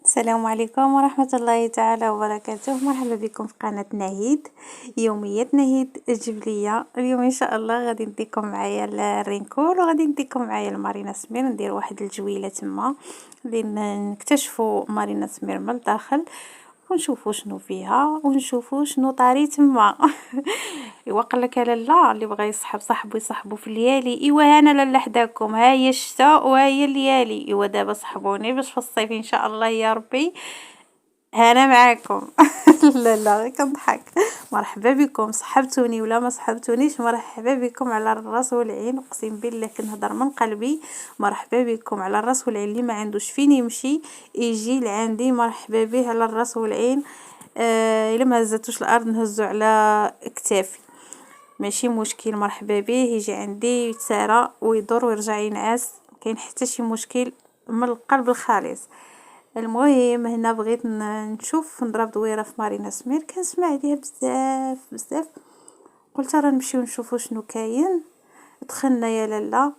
السلام عليكم ورحمة الله تعالى وبركاته. مرحبا بكم في قناة نهيد، يوميات نهيد الجبلية. اليوم ان شاء الله غادي نديكم معايا الرينكول وغادي نديكم معايا المارينا سمير، ندير واحد الجويلة تما غادي نكتشفوا مارينا سمير من الداخل ونشوفوا شنو فيها ونشوفوا شنو طاري تما. ايوا قالك لالا اللي بغى يصحب صاحبو يصاحبو في الليالي. ايوا انا لالا حداكم، ها هي الشتاء وها هي الليالي. ايوا دابا صحبوني باش في الصيف ان شاء الله يا ربي انا معاكم. لا لا غير كنضحك. مرحبا بكم، صحبتوني ولا ما صحبتونيش مرحبا بكم على الراس والعين، اقسم بالله كنهضر من قلبي. مرحبا بكم على الراس والعين، اللي ما عندوش فين يمشي يجي لعندي مرحبا به على الراس والعين. الا ما هزتوش الارض نهزو على كتافي ماشي مشكل، مرحبا به يجي عندي يتسارى ويدور ويرجع ينعس، كاين حتى شي مشكل من القلب الخالص. المهم هنا بغيت نشوف نضرب دويره في مارينا سمير، كنسمع عليها بزاف بزاف، قلت راه نمشيو نشوفوا شنو كاين. دخلنا يا لالا،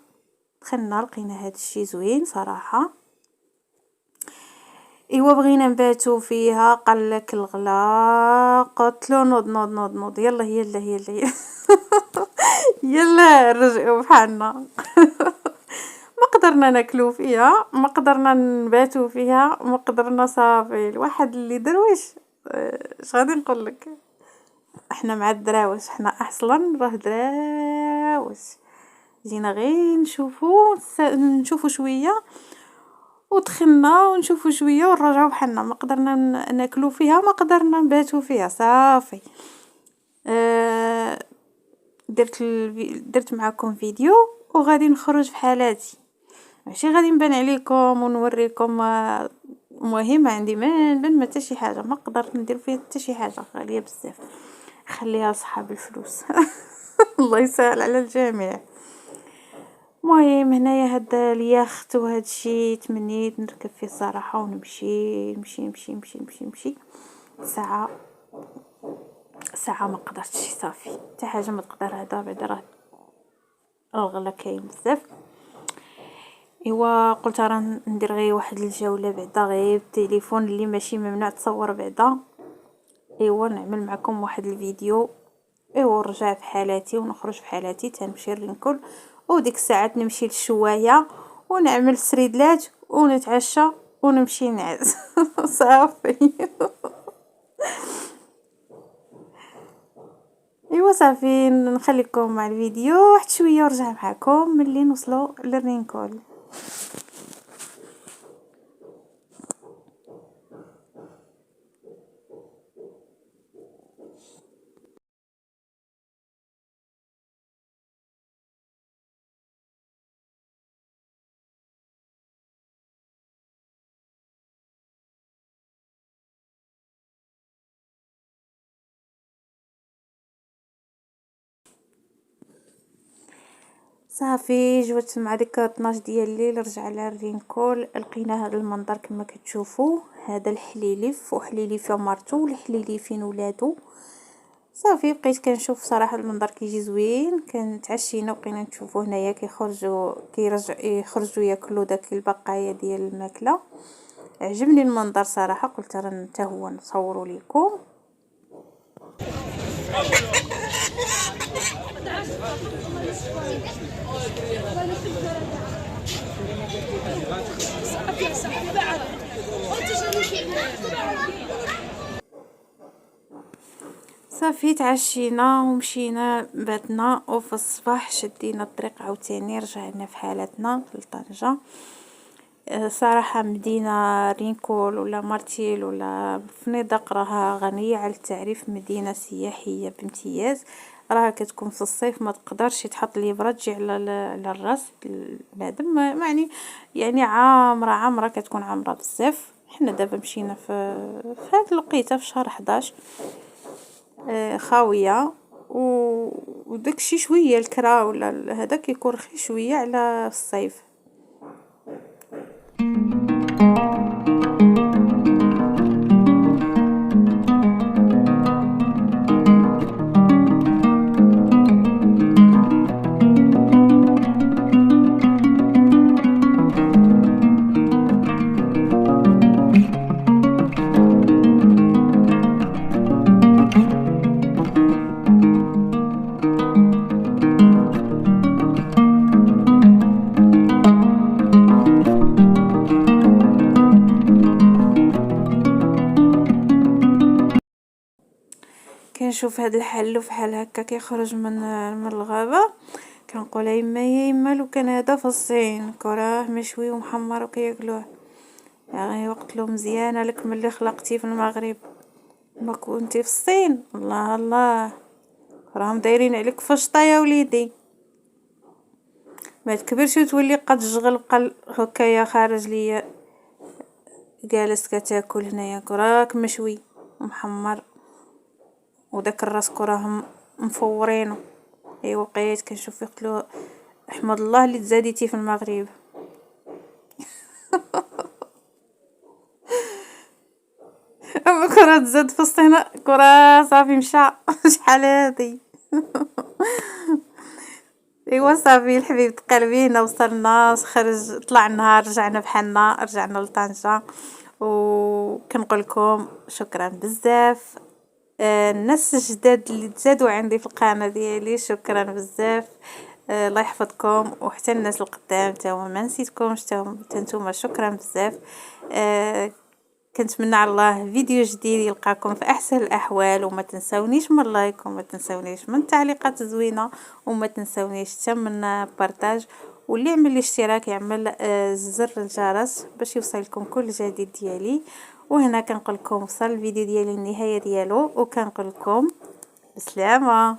دخلنا لقينا هذا الشيء زوين صراحه. ايوا بغينا نباتو فيها، قال لك الغلا، قلت له نوض نوض نوض نوض، يلا يلا يلا يلا. يلا رجعوا بحالنا. ما قدرنا ناكلو فيها، ما قدرنا نباتو فيها، ما قدرنا صافي. الواحد اللي درويش اش غادي نقول لك، احنا مع الدراوش، احنا اصلا راه دراوش جينا غير نشوفوا شويه ودخلنا ونشوفوا شويه ونرجعوا بحالنا. ما قدرنا ناكلو فيها، ما قدرنا نباتو فيها صافي. درت معكم فيديو وغادي نخرج في حالاتي، ماشي غادي نبان عليكم ونوريكم. مهم عندي ما نبان ما حتى شي حاجه، ما قدرت ندير فيها حتى شي حاجه، غاليه بزاف، خليها لصحاب الفلوس. الله يسهل على الجميع. المهم هنايا هاد اليخت وهاد الشيء تمنيت نركب فيه صراحه ونمشي نمشي نمشي نمشي نمشي نمشي ساعه ما قدرتش صافي حتى حاجه ما تقدر. هذا بعدا راه الغلا كاين بزاف. ايوا قلت راه ندير غير واحد الجوله بعدا غير بالتليفون اللي ماشي ممنوع تصور بعدا. ايوا نعمل معكم واحد الفيديو، ايوا نرجع في حالاتي ونخرج في حالاتي تنمشي للرينكول، وديك الساعات نمشي للشوايه ونعمل سريدلات ونتعشى ونمشي نعس. صافي. ايوا صافي نخليكم مع الفيديو واحد شويه ونرجع معكم ملي نوصلوا للرينكول. صافي جوت مع ديك 12 ديال الليل رجعنا للرينكول، لقينا هذا المنظر كما كتشوفوا. هذا الحليليف وحليليف مرتو والحليليفين ولادو. صافي بقيت كنشوف صراحه المنظر كيجي زوين. تعشينا وبقينا نشوفوا هنايا يخرجوا ياكلوا داك البقايا ديال الماكله. عجبني المنظر صراحه، قلت راه حتى هو نصوروا لكم. صافي تعشينا ومشينا باتنا، وفي الصباح شدينا الطريق عاوتاني رجعنا في حالتنا لطنجة. صراحة مدينة رينكول ولا مارتيل ولا فنيدق راها غنية على التعريف، مدينة سياحية بامتياز. راها كتكون في الصيف ما تقدرش تحط لي برد تجي على الراس بنادم، يعني عامرة كتكون عامرة بزاف. حنا دابا مشينا في هاد الوقيته في شهر 11 خاويه، وداكشي شويه الكرا ولا هذا كيكون رخيص شويه على الصيف. كنشوف هاد الحل فحال هكا كيخرج من الغابة كنقول يما يا يما لو كان هذا في الصين كراه مشوي ومحمر وكياكلوه. يعني وقت له مزيانه لك ملي خلقتي في المغرب ما كنتي في الصين. الله الله راهم دايرين عليك فشطه يا وليدي. ما تكبرش وتولي قد شغل بقى هكايا خارج ليا جالس كتاكل هنايا كراك مشوي ومحمر وداك الراس كراهم مفورينه. اي وقيت كنشوف يقتلوا. احمد الله اللي تزاديتي في المغرب. اما كرة تزاد في الصين كرة صافي مشى. شحال هادي. ايوا صافي الحبيب قلبي هنا وصلنا خرج طلع النهار رجعنا بحالنا رجعنا لطنجة وكنقول لكم شكرا بزاف. الناس الجداد اللي تزادوا عندي في القناة ديالي شكرا بزاف. الله يحفظكم وحتى الناس القدام تاهما ما نسيتكمش حتى نتوما شكرا بزاف. كنتمنى على الله فيديو جديد يلقاكم في احسن الاحوال وما تنسونيش من لايك وما تنسونيش من تعليقات زوينه وما تنسونيش حتى من بارطاج واللي يعمل لي اشتراك يعمل زر الجرس باش يوصلكم كل جديد ديالي. وهنا كنقول لكم وصل الفيديو ديالي النهايه ديالو وكنقول لكم بسلامه.